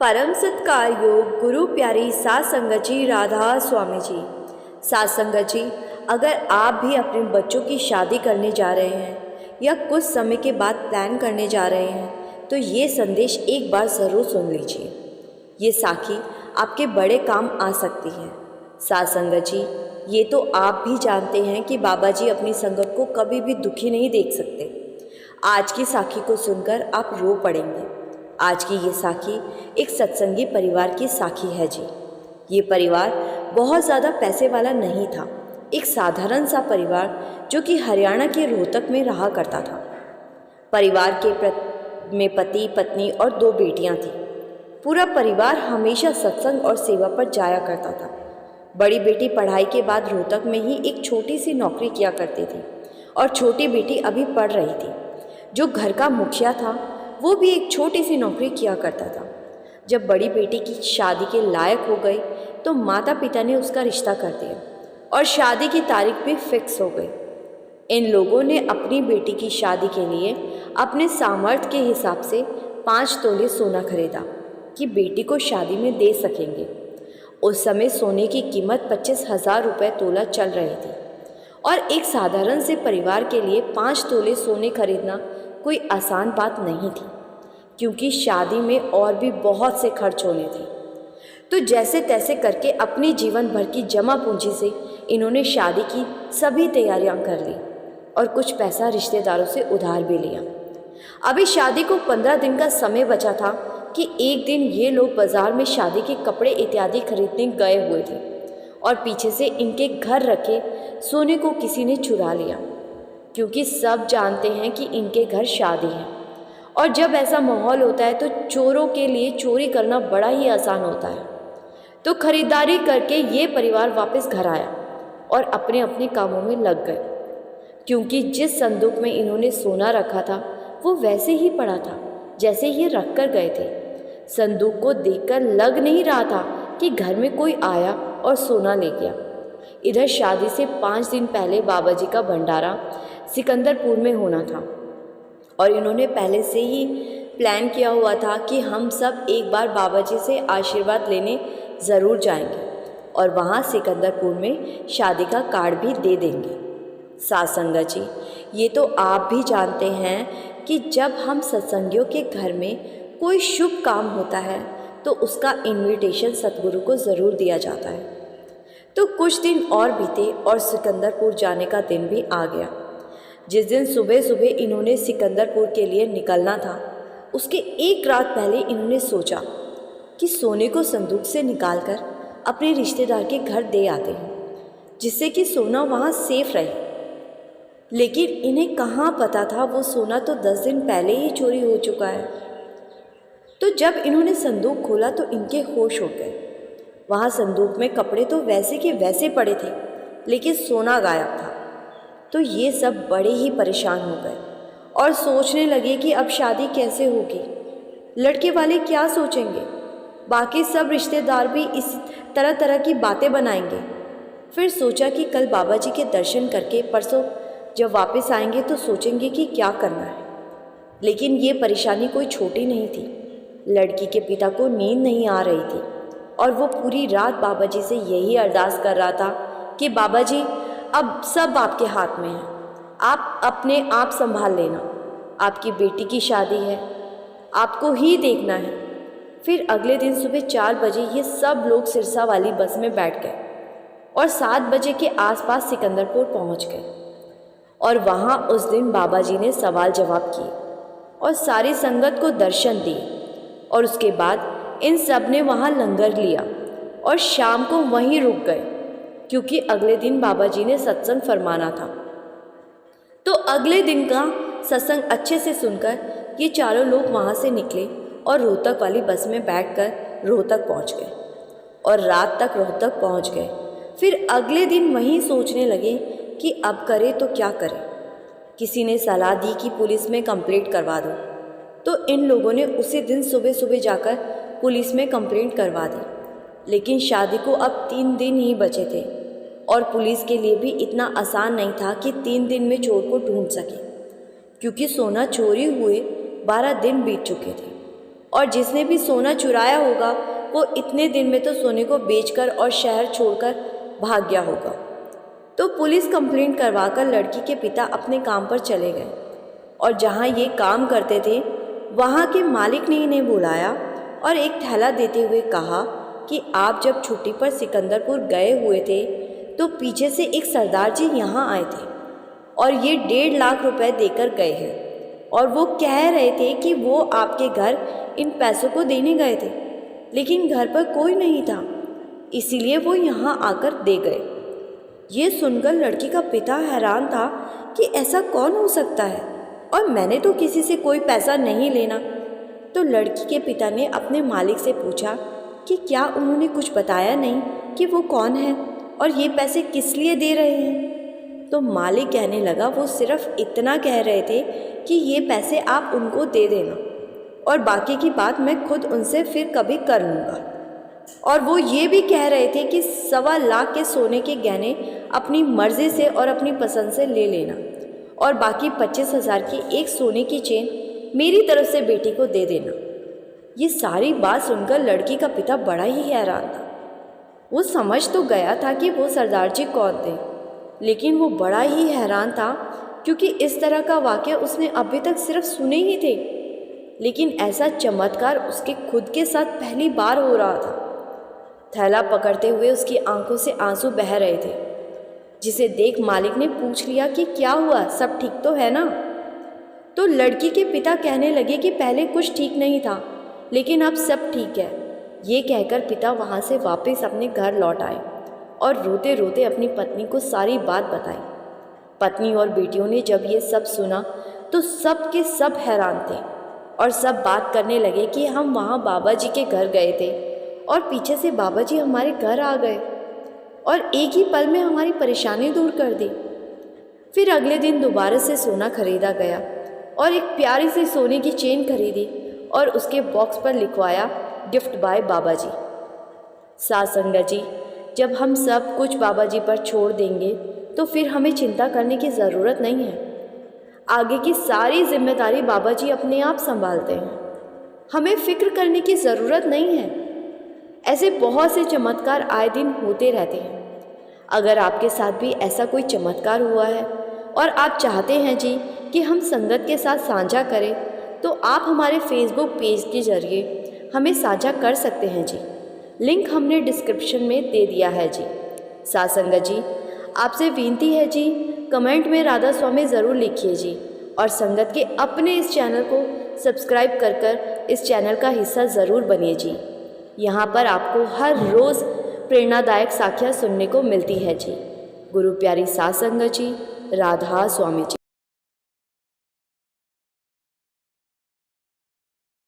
परम सत्कार योग गुरु प्यारी सात संगत जी राधा स्वामी जी। सात संगत जी, अगर आप भी अपने बच्चों की शादी करने जा रहे हैं या कुछ समय के बाद प्लान करने जा रहे हैं तो ये संदेश एक बार ज़रूर सुन लीजिए। ये साखी आपके बड़े काम आ सकती है। सात संगत जी, ये तो आप भी जानते हैं कि बाबा जी अपनी संगत को कभी भी दुखी नहीं देख सकते। आज की साखी को सुनकर आप रो पड़ेंगे। आज की ये साखी एक सत्संगी परिवार की साखी है जी। ये परिवार बहुत ज़्यादा पैसे वाला नहीं था, एक साधारण सा परिवार जो कि हरियाणा के रोहतक में रहा करता था। परिवार में पति पत्नी और 2 बेटियां थीं। पूरा परिवार हमेशा सत्संग और सेवा पर जाया करता था। बड़ी बेटी पढ़ाई के बाद रोहतक में ही एक छोटी सी नौकरी किया करती थी और छोटी बेटी अभी पढ़ रही थी। जो घर का मुखिया था वो भी एक छोटी सी नौकरी किया करता था। जब बड़ी बेटी की शादी के लायक हो गई तो माता पिता ने उसका रिश्ता कर दिया और शादी की तारीख भी फिक्स हो गई। इन लोगों ने अपनी बेटी की शादी के लिए अपने सामर्थ्य के हिसाब से 5 तोले सोना खरीदा कि बेटी को शादी में दे सकेंगे। उस समय सोने की कीमत 25,000 रुपये तोला चल रही थी और एक साधारण से परिवार के लिए 5 तोले सोने खरीदना कोई आसान बात नहीं थी, क्योंकि शादी में और भी बहुत से खर्च होने थे। तो जैसे तैसे करके अपनी जीवन भर की जमा पूंजी से इन्होंने शादी की सभी तैयारियां कर ली और कुछ पैसा रिश्तेदारों से उधार भी लिया। अभी शादी को 15 दिन का समय बचा था कि एक दिन ये लोग बाजार में शादी के कपड़े इत्यादि खरीदने गए हुए थे और पीछे से इनके घर रखे सोने को किसी ने चुरा लिया, क्योंकि सब जानते हैं कि इनके घर शादी है और जब ऐसा माहौल होता है तो चोरों के लिए चोरी करना बड़ा ही आसान होता है। तो खरीदारी करके ये परिवार वापस घर आया और अपने अपने कामों में लग गए, क्योंकि जिस संदूक में इन्होंने सोना रखा था वो वैसे ही पड़ा था जैसे ये रख कर गए थे। संदूक को देखकर लग नहीं रहा था कि घर में कोई आया और सोना ले गया। इधर शादी से 5 दिन पहले बाबा जी का भंडारा सिकंदरपुर में होना था और इन्होंने पहले से ही प्लान किया हुआ था कि हम सब एक बार बाबा जी से आशीर्वाद लेने ज़रूर जाएंगे और वहाँ सिकंदरपुर में शादी का कार्ड भी दे देंगे। सात संगत जी, ये तो आप भी जानते हैं कि जब हम सत्संगियों के घर में कोई शुभ काम होता है तो उसका इन्विटेशन सतगुरु को ज़रूर दिया जाता है। तो कुछ दिन और बीते और सिकंदरपुर जाने का दिन भी आ गया। जिस दिन सुबह सुबह इन्होंने सिकंदरपुर के लिए निकलना था उसके एक रात पहले इन्होंने सोचा कि सोने को संदूक से निकालकर अपने रिश्तेदार के घर दे आते हैं, जिससे कि सोना वहाँ सेफ रहे। लेकिन इन्हें कहाँ पता था वो सोना तो 10 दिन पहले ही चोरी हो चुका है। तो जब इन्होंने संदूक खोला तो इनके होश उड़ गए। वहाँ संदूक में कपड़े तो वैसे के वैसे पड़े थे, लेकिन सोना गायब था। तो ये सब बड़े ही परेशान हो गए और सोचने लगे कि अब शादी कैसे होगी, लड़के वाले क्या सोचेंगे, बाकी सब रिश्तेदार भी इस तरह तरह की बातें बनाएंगे। फिर सोचा कि कल बाबा जी के दर्शन करके परसों जब वापस आएंगे तो सोचेंगे कि क्या करना है। लेकिन ये परेशानी कोई छोटी नहीं थी। लड़की के पिता को नींद नहीं आ रही थी और वो पूरी रात बाबा जी से यही अरदास कर रहा था कि बाबा जी अब सब आपके हाथ में है, आप अपने आप संभाल लेना, आपकी बेटी की शादी है, आपको ही देखना है। फिर अगले दिन सुबह 4 बजे ये सब लोग सिरसा वाली बस में बैठ गए और 7 बजे के आसपास सिकंदरपुर पहुंच गए और वहां उस दिन बाबा जी ने सवाल जवाब किए और सारी संगत को दर्शन दिए और उसके बाद इन सब ने वहाँ लंगर लिया और शाम को वहीं रुक गए, क्योंकि अगले दिन बाबा जी ने सत्संग फरमाना था। तो अगले दिन का सत्संग अच्छे से सुनकर ये चारों लोग वहाँ से निकले और रोहतक वाली बस में बैठकर रोहतक पहुँच गए और रात तक रोहतक पहुँच गए। फिर अगले दिन वहीं सोचने लगे कि अब करें तो क्या करें। किसी ने सलाह दी कि पुलिस में कंप्लेंट करवा दो, तो इन लोगों ने उसी दिन सुबह सुबह जाकर पुलिस में कंप्लेंट करवा दी। लेकिन शादी को अब 3 दिन ही बचे थे और पुलिस के लिए भी इतना आसान नहीं था कि 3 दिन में चोर को ढूंढ सके, क्योंकि सोना चोरी हुए 12 दिन बीत चुके थे और जिसने भी सोना चुराया होगा वो इतने दिन में तो सोने को बेचकर और शहर छोड़कर भाग गया होगा। तो पुलिस कंप्लेंट करवाकर लड़की के पिता अपने काम पर चले गए और जहाँ ये काम करते थे वहाँ के मालिक ने इन्हें बुलाया और एक थैला देते हुए कहा कि आप जब छुट्टी पर सिकंदरपुर गए हुए थे तो पीछे से एक सरदार जी यहाँ आए थे और ये 1.5 लाख रुपए देकर गए हैं और वो कह रहे थे कि वो आपके घर इन पैसों को देने गए थे, लेकिन घर पर कोई नहीं था, इसीलिए वो यहाँ आकर दे गए। ये सुनकर लड़की का पिता हैरान था कि ऐसा कौन हो सकता है और मैंने तो किसी से कोई पैसा नहीं लेना। तो लड़की के पिता ने अपने मालिक से पूछा कि क्या उन्होंने कुछ बताया नहीं कि वो कौन है और ये पैसे किस लिए दे रहे हैं। तो मालिक कहने लगा वो सिर्फ इतना कह रहे थे कि ये पैसे आप उनको दे देना और बाकी की बात मैं खुद उनसे फिर कभी कर लूँगा। और वो ये भी कह रहे थे कि 1.25 लाख के सोने के गहने अपनी मर्ज़ी से और अपनी पसंद से ले लेना और बाकी 25,000 की एक सोने की चेन मेरी तरफ से बेटी को दे देना। ये सारी बात सुनकर लड़की का पिता बड़ा ही हैरान था। वो समझ तो गया था कि वो सरदार जी कौन थे, लेकिन वो बड़ा ही हैरान था क्योंकि इस तरह का वाक़या उसने अभी तक सिर्फ सुने ही थे, लेकिन ऐसा चमत्कार उसके खुद के साथ पहली बार हो रहा था। थैला पकड़ते हुए उसकी आंखों से आंसू बह रहे थे, जिसे देख मालिक ने पूछ लिया कि क्या हुआ, सब ठीक तो है ना। तो लड़की के पिता कहने लगे कि पहले कुछ ठीक नहीं था लेकिन अब सब ठीक है। ये कहकर पिता वहाँ से वापस अपने घर लौट आए और रोते रोते अपनी पत्नी को सारी बात बताई। पत्नी और बेटियों ने जब ये सब सुना तो सब के सब हैरान थे और सब बात करने लगे कि हम वहाँ बाबा जी के घर गए थे और पीछे से बाबा जी हमारे घर आ गए और एक ही पल में हमारी परेशानी दूर कर दी। फिर अगले दिन दोबारा से सोना खरीदा गया और एक प्यारी सी सोने की चेन खरीदी और उसके बॉक्स पर लिखवाया गिफ्ट बाय बाबा जी। साथ संगत जी, जब हम सब कुछ बाबा जी पर छोड़ देंगे तो फिर हमें चिंता करने की ज़रूरत नहीं है। आगे की सारी जिम्मेदारी बाबा जी अपने आप संभालते हैं, हमें फ़िक्र करने की ज़रूरत नहीं है। ऐसे बहुत से चमत्कार आए दिन होते रहते हैं। अगर आपके साथ भी ऐसा कोई चमत्कार हुआ है और आप चाहते हैं जी कि हम संगत के साथ साझा करें तो आप हमारे फेसबुक पेज के ज़रिए हमें साझा कर सकते हैं जी। लिंक हमने डिस्क्रिप्शन में दे दिया है जी। साथ संगत जी, आपसे विनती है जी, कमेंट में राधा स्वामी ज़रूर लिखिए जी और संगत के अपने इस चैनल को सब्सक्राइब कर इस चैनल का हिस्सा ज़रूर बनिए जी। यहाँ पर आपको हर रोज़ प्रेरणादायक साखियाँ सुनने को मिलती है जी। गुरु प्यारी साथ संगत जी, राधा स्वामी जी।